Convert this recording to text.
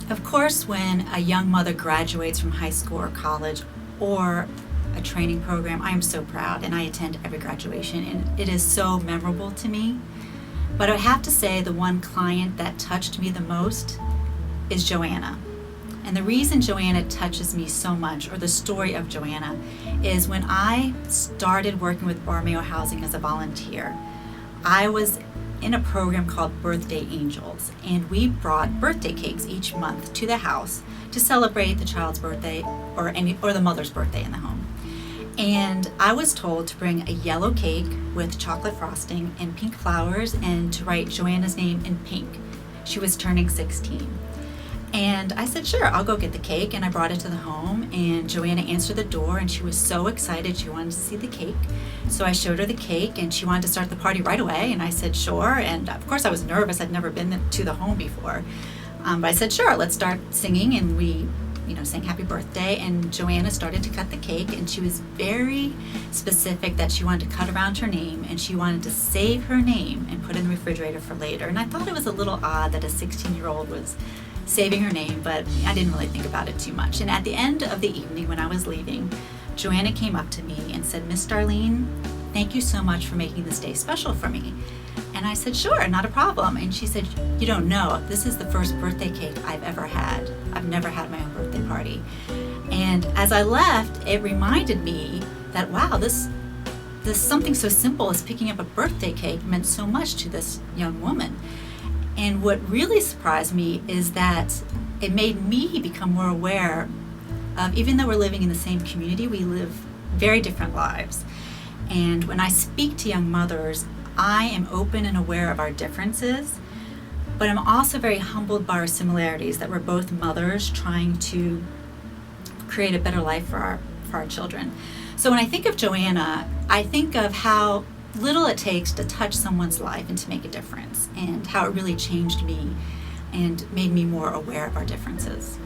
Of course, when a young mother graduates from high school or college or a training program, I am so proud, and I attend every graduation, and it is so memorable to me. But I have to say the one client that touched me the most is Joanna. And the reason Joanna touches me so much, or the story of Joanna, is when I started working with Borromeo Housing as a volunteer, I was in a program called Birthday Angels, and we brought birthday cakes each month to the house to celebrate the child's birthday or the mother's birthday in the home. And I was told to bring a yellow cake with chocolate frosting and pink flowers and to write Joanna's name in pink. She was turning 16. And I said, sure, I'll go get the cake. And I brought it to the home, and Joanna answered the door, and she was so excited. She wanted to see the cake. So I showed her the cake, and she wanted to start the party right away. And I said, sure. And of course I was nervous. I'd never been to the home before. But I said, sure, let's start singing. And we sang happy birthday, and Joanna started to cut the cake, and she was very specific that she wanted to cut around her name, and she wanted to save her name and put it in the refrigerator for later. And I thought it was a little odd that a 16-year-old was saving her name, but I didn't really think about it too much. And at the end of the evening when I was leaving, Joanna came up to me and said, Miss Darlene, thank you so much for making this day special for me. And I said, sure, not a problem. And she said, you don't know, this is the first birthday cake I've ever had. I've never had my own birthday party. And as I left, it reminded me that, wow, this something so simple as picking up a birthday cake meant so much to this young woman. And what really surprised me is that it made me become more aware of, even though we're living in the same community, we live very different lives. And when I speak to young mothers, I am open and aware of our differences, but I'm also very humbled by our similarities, that we're both mothers trying to create a better life for our children. So when I think of Joanna, I think of how little it takes to touch someone's life and to make a difference, and how it really changed me and made me more aware of our differences.